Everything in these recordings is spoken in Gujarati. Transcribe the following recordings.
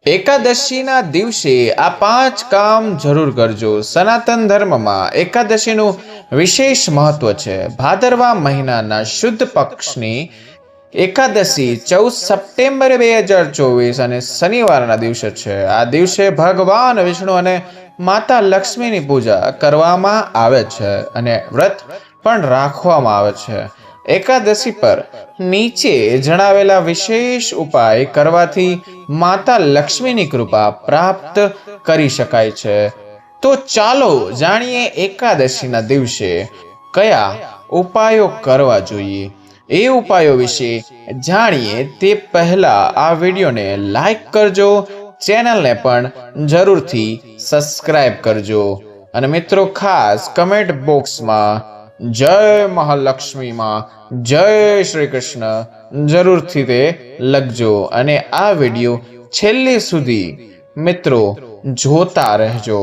એકાદશીના દિવસે આ 5 કામ જરૂર કરજો. સનાતન ધર્મમાં એકાદશીનું વિશેષ મહત્વ છે. ભાદરવા મહિનાના શુદ્ધ પક્ષની એકાદશી 14 સપ્ટેમ્બર 2024 અને શનિવારના દિવસે છે. આ દિવસે ભગવાન વિષ્ણુ અને માતા લક્ષ્મીની પૂજા કરવામાં આવે છે અને વ્રત પણ રાખવામાં આવે છે. એકાદશી પર નીચે જણાવેલા વિશેષ ઉપાય કરવાથી માતા લક્ષ્મીની કૃપા પ્રાપ્ત કરી શકાય છે. તો ચાલો જાણીએ એકાદશીના દિવસે કયા ઉપાયો કરવા જોઈએ. એ ઉપાયો વિશે જાણીએ તે પહેલા આ વિડીયોને લાઈક કરજો, ચેનલને પણ જરૂરથી સબસ્ક્રાઇબ કરજો અને મિત્રો ખાસ કમેન્ટ બોક્સમાં જય મહાલક્ષ્મીમાં જય શ્રી કૃષ્ણ જરૂરથી તે લખજો અને આ વિડીયો છેલ્લે સુધી મિત્રો જોતા રહેજો.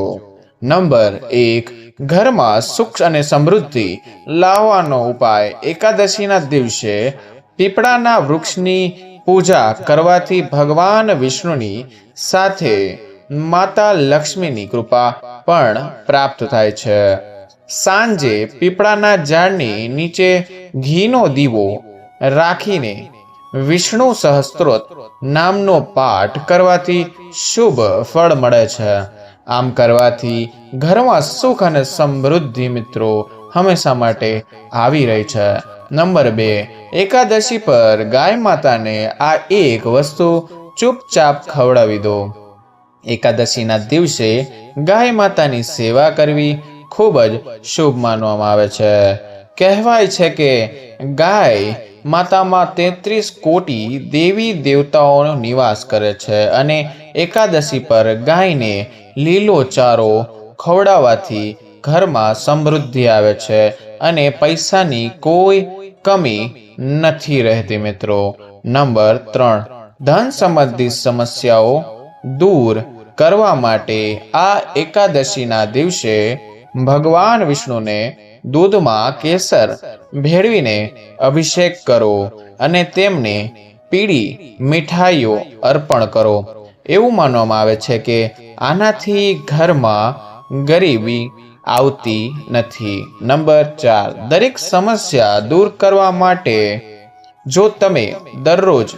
નંબર 1, ઘરમાં સુખ અને સમૃદ્ધિ લાવવાનો ઉપાય. એકાદશીના દિવસે પીપળાના વૃક્ષની પૂજા કરવાથી ભગવાન વિષ્ણુની સાથે માતા લક્ષ્મીની કૃપા પણ પ્રાપ્ત થાય છે. સાંજે પીપળાના ઝાડની નીચે ઘીનો દીવો રાખીને વિષ્ણુ સહસ્ત્રોત નામનો પાઠ કરવાથી શુભ ફળ મળે છે. આમ કરવાથી ઘરમાં સુખ અને સમૃદ્ધિ મિત્રો હંમેશા માટે આવી રહી છે. નંબર 2, એકાદશી પર ગાય માતાને આ એક વસ્તુ ચૂપચાપ ખવડાવી દો. એકાદશીના દિવસે ગાય માતાની સેવા કરવી ખૂબ જ શુભ માનવામાં આવે છે. કહેવાય છે કે ગાય માતામાં 33 કોટી દેવી દેવતાઓનો નિવાસ કરે છે અને એકાદશી પર ગાયને લીલો ચારો ખવડાવવાથી ઘરમાં સમૃદ્ધિ આવે છે અને પૈસાની કોઈ કમી નથી રહેતી મિત્રો. નંબર 3, ધન સંબંધી સમસ્યાઓ દૂર કરવા માટે આ એકાદશીના દિવસે ભગવાન વિષ્ણુને દૂધમાં કેસર ભેળવીને અભિષેક કરો અને તેમને પીળી મીઠાઈઓ અર્પણ કરો. એવું માનવામાં આવે છે કે આનાથી ઘરમાં ગરીબી આવતી નથી. નંબર 4, દરેક સમસ્યા દૂર કરવા માટે જો તમે દરરોજ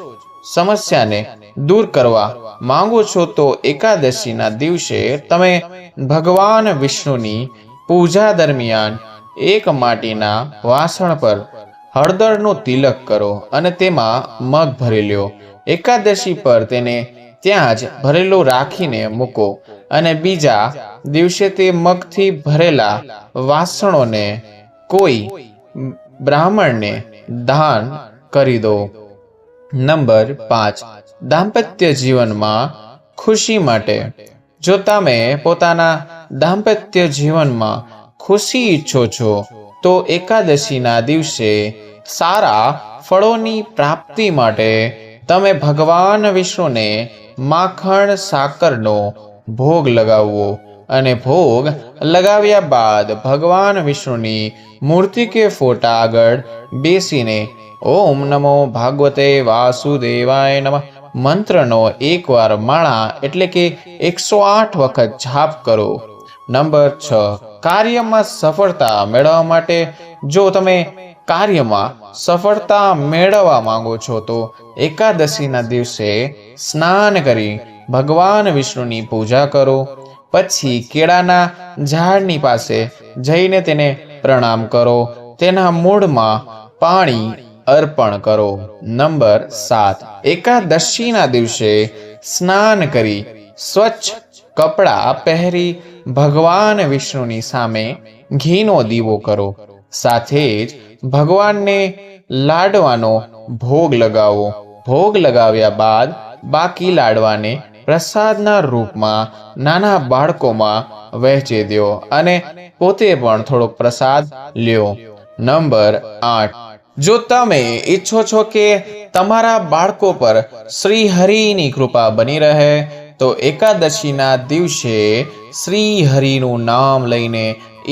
સમસ્યાને દૂર કરવા માંગો છો તો એકાદશીના દિવસે તમે ભગવાન વિષ્ણુની પૂજા દરમિયાન એક માટીના વાસણ પર હળદરનું તિલક કરો અને તેમાં મગ ભરી લો. એકાદશી પર તેને ત્યાં જ ભરેલો રાખીને મૂકો અને બીજા દિવસે તે મગથી ભરેલા વાસણોને કોઈ બ્રાહ્મણને દાન કરી દો. નંબર 5, દાંપત્ય જીવનમાં ખુશી માટે. જો તમે પોતાના દાંપત્ય જીવનમાં ખુશી ઈચ્છો છો તો એકાદશીના દિવસે સારા ફળોની પ્રાપ્તિ માટે તમે ભગવાન વિષ્ણુને માખણ સાકરનો ભોગ લગાવવો અને ભોગ લગાવ્યા બાદ ભગવાન વિષ્ણુની મૂર્તિ કે ફોટા આગળ બેસીને ઓમ નમો ભાગવતે વાસુદેવાય નમઃ મંત્રનો એકવાર માળા એટલે કે 108 વખત જાપ કરો. નંબર 6, કાર્યમાં સફળતા મેળવવા માટે. જો તમે કાર્યમાં સફળતા મેળવવા માંગો છો તો એકાદશીના દિવસે સ્નાન કરી ભગવાન વિષ્ણુની પૂજા કરો. પછી કેળાના ઝાડની પાસે જઈને તેને પ્રણામ કરો. તેના મૂળમાં પાણી અર્પણ કરો. નંબર 7, એકાદશીના દિવસે સ્નાન કરી સ્વચ્છ કપડાં પહેરી ભગવાન વિષ્ણુની સામે ઘીનો દીવો કરો. સાથે જ ભગવાનને લાડવાનો ભોગ લગાવો. ભોગ લગાવ્યા બાદ બાકી લાડવાને પ્રસાદના રૂપમાં નાના બાળકોમાં વહેંચી દો અને પોતે પણ થોડોક પ્રસાદ લ્યો. નંબર 8, જો તમે ઈચ્છો છો કે તમારા બાળકો પર શ્રી હરિની કૃપા બની રહે તો એકાદશીના દિવસે શ્રી હરિનું નામ લઈને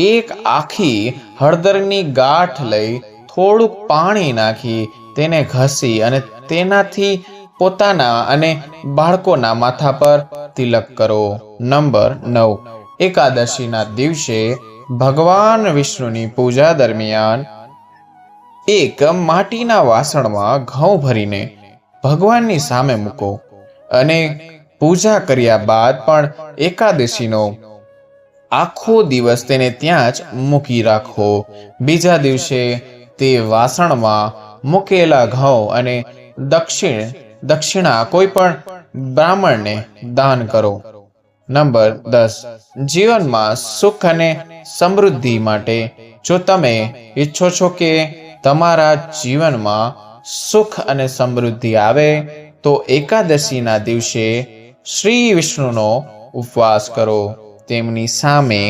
એક આખી હળદરની ગાંઠ લઈ થોડું પાણી નાખી તેને ઘસી અને તેનાથી પોતાના અને બાળકોના માથા પર તિલક કરો. નંબર 9, એકાદશીના દિવસે ભગવાન વિષ્ણુની પૂજા દરમિયાન એક માટીના વાસણમાં ઘઉં ભરીને ભગવાનની સામે મૂકો અને પૂજા કર્યા બાદ પણ એકાદશીનો આખો દિવસ તેને ત્યાં જ મૂકી રાખો. બીજા દિવસે તે વાસણમાં મૂકેલા ઘઉં અને દક્ષિણા કોઈ પણ બ્રાહ્મણને દાન કરો. નંબર 10, જીવનમાં સુખ અને સમૃદ્ધિ માટે જો તમે ઈચ્છો છો કે તમારા જીવનમાં સુખ અને સમૃદ્ધિ આવે તો એકાદશીના દિવસે શ્રી વિષ્ણુનો ઉપવાસ કરો. તેમની સામે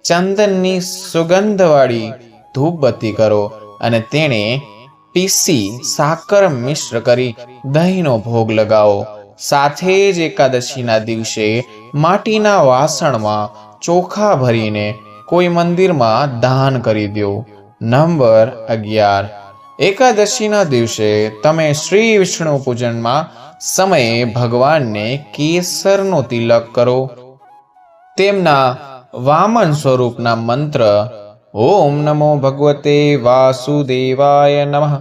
ચંદનની સુગંધવાળી ધૂપબત્તી કરો અને તેને પીસી સાકર મિશ્ર કરી દહીંનો ભોગ લગાવો. સાથે જ એકાદશીના દિવસે માટીના વાસણમાં ચોખા ભરીને કોઈ મંદિરમાં દાન કરી દો. નંબર 11, એકાદશીના દિવસે તમે શ્રી વિષ્ણુ પૂજનમાં સમયે ભગવાનને કેસરનો તિલક કરો. તેમના વામન સ્વરૂપના મંત્ર ઓમ નમો ભગવતે વાસુદેવાય નમઃ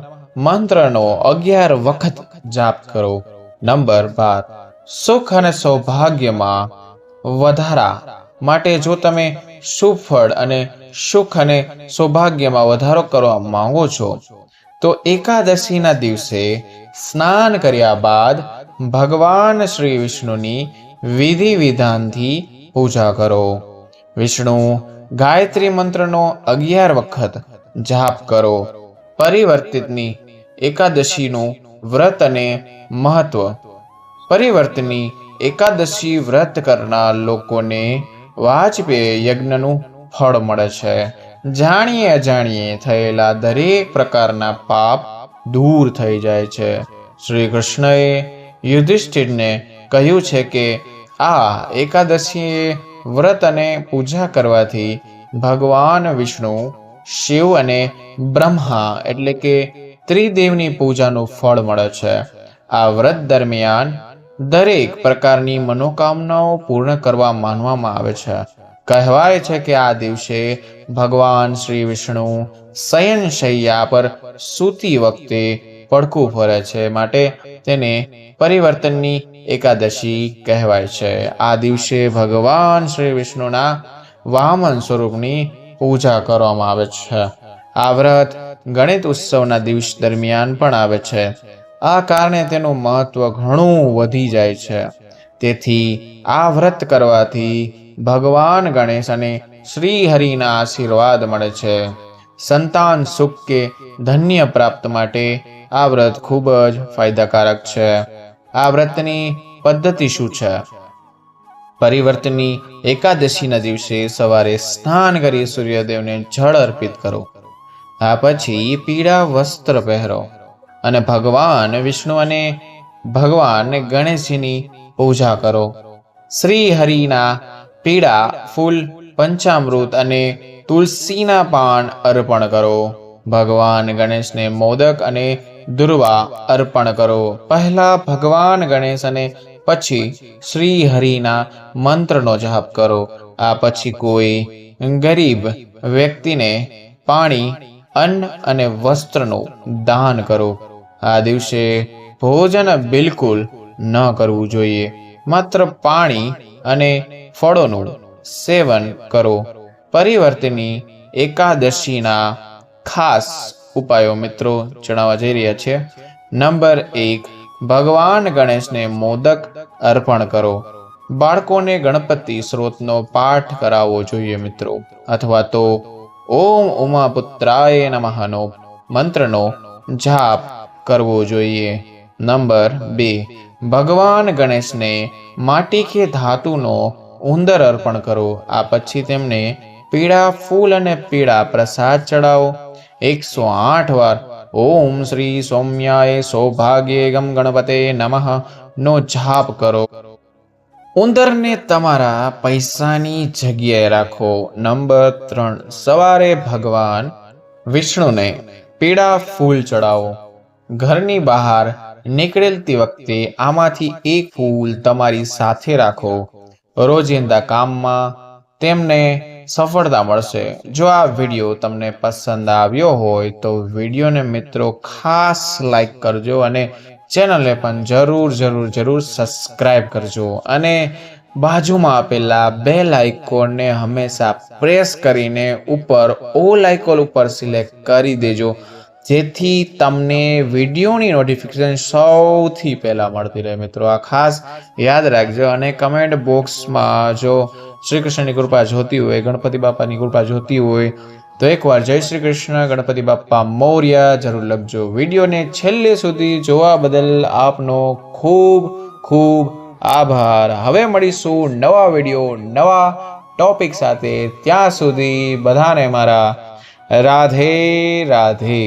મંત્રનો 11 વખત જાપ કરો. નંબર 12, સુખ અને સૌભાગ્યમાં વધારા માટે જો તમે શુભ ફળ અને સુખ અને સૌભાગ્યમાં વધારો કરવા માંગો છો તો એકાદશીના દિવસે સ્નાન કર્યા બાદ ભગવાન શ્રી વિષ્ણુની વિધિ વિધાનથી પૂજા કરો. વિષ્ણુ ગાયત્રી મંત્રનો 11 વખત જાપ કરો. પરિવર્તિતની એકાદશીનું વ્રત અને મહત્વ. પરિવર્તની એકાદશી વ્રત કરનાર લોકોને વાજપેયી યજ્ઞનું ફળ મળે છે. જાણીએ અજાણીએ થયેલા દરેક પ્રકારના પાપ દૂર થઈ જાય છે. શ્રી કૃષ્ણએ યુધિષ્ઠિરને કહ્યું છે કે આ એકાદશીએ વ્રત અને પૂજા કરવાથી ભગવાન વિષ્ણુ, શિવ અને બ્રહ્મા એટલે કે ત્રિદેવની પૂજાનું ફળ મળે છે. આ વ્રત દરમિયાન દરેક પ્રકારની મનોકામનાઓ પૂર્ણ કરવા માનવામાં આવે છે. કહેવાય છે કે આ દિવસે ભગવાન શ્રી વિષ્ણુ શયનશૈયા પર સૂતી વખતે પડખું ફરે છે, માટે તેને પરિવર્તનની એકાદશી કહેવાય છે. આ દિવસે ભગવાન શ્રી વિષ્ણુના વામન સ્વરૂપની પૂજા કરવામાં આવે છે. આ વ્રત ગણેશ ઉત્સવના દિવસ દરમિયાન પણ આવે છે. આ કારણે તેનું મહત્વ ઘણું વધી જાય છે. તેથી આ વ્રત કરવાથી ભગવાન ગણેશ અને શ્રી હરિના આશીર્વાદ મળે છે. સંતાન સુખ કે ધન્ય પ્રાપ્ત માટે આ વ્રત ખૂબ જ ફાયદાકારક છે. આ વ્રતની પદ્ધતિ શું છે? પરિવર્તનની એકાદશીના દિવસે સવારે સ્નાન કરી સૂર્યદેવને જળ અર્પિત કરો. આ પછી પીળા વસ્ત્ર પહેરો અને ભગવાન વિષ્ણુ અને ભગવાન ગણેશજીની પૂજા કરો. શ્રી હરિના પીળા ફૂલ, પંચામૃત અને તુલસીના પાન અર્પણ કરો. ભગવાન ગણેશને મોદક અને દુર્વા અર્પણ કરો. પહેલા ભગવાન ગણેશ અને પછી શ્રી હરિના મંત્રનો જાપ કરો. આ પછી કોઈ ગરીબ વ્યક્તિને પાણી, અન્ન અને વસ્ત્રનું દાન કરો. આ દિવસે ભોજન બિલકુલ ન કરવું જોઈએ. માત્ર પાણી અને ફળોનું સેવન કરો. પરિવર્તનની એકાદશીના ખાસ ઉપાયો મિત્રો જણાવવા જઈ રહ્યા છે. નંબર 1, ભગવાન ગણેશને મોદક અર્પણ કરો. બાળકોને ગણપતિ સ્ત્રોતનો પાઠ કરાવવો જોઈએ મિત્રો, અથવા તો ઓમ ઉમાપુત્રાય નમઃનો મંત્રનો જાપ કરવો જોઈએ. નંબર 2, ભગવાન ગણેશને માટી કે ધાતુનો ઉંદર અર્પણ કરો. આ પછી તેમને પીળા ફૂલ અને પીળા પ્રસાદ ચડાવો. 108 વાર ઓમ શ્રી સૌમ્યાય સૌભાગ્યે ગમ ગણપતે નમઃ નો જાપ કરો. ઉંદરને તમારા પૈસાની જગ્યાએ રાખો. નંબર 3, સવારે ભગવાન વિષ્ણુને પીળા ફૂલ ચડાવો. ઘરની બહાર નીકળતી વખતે આમાંથી એક ફૂલ તમારી સાથે રાખો. રોજિંદા કામમાં તેમને સફળતા મળશે. જો આ વિડીયો તમને પસંદ આવ્યો હોય તો વિડીયોને મિત્રો ખાસ લાઈક કરજો અને ચેનલને પણ જરૂર સબસ્ક્રાઇબ કરજો અને બાજુમાં આપેલા બેલ આઇકોનને હંમેશા પ્રેસ કરીને ઉપર ઓલ આઇકોન ઉપર સિલેક્ટ કરી દેજો, જેથી તમને વિડીયોની નોટિફિકેશન સૌથી પહેલા મળતી રહે. મિત્રો આ ખાસ યાદ રાખજો અને કમેન્ટ બોક્સમાં જો શ્રી કૃષ્ણની કૃપા જોતી હોય, ગણપતિ બાપાની કૃપા જોતી હોય તો એકવાર જય શ્રી કૃષ્ણ ગણપતિ બાપ્પા મોર્ય જરૂર લખજો. વિડીયોને છેલ્લે સુધી જોવા બદલ આપનો ખૂબ ખૂબ આભાર. હવે મળીશું નવા વિડીયો નવા ટોપિક સાથે. ત્યાં સુધી બધાને મારા રાધે રાધે.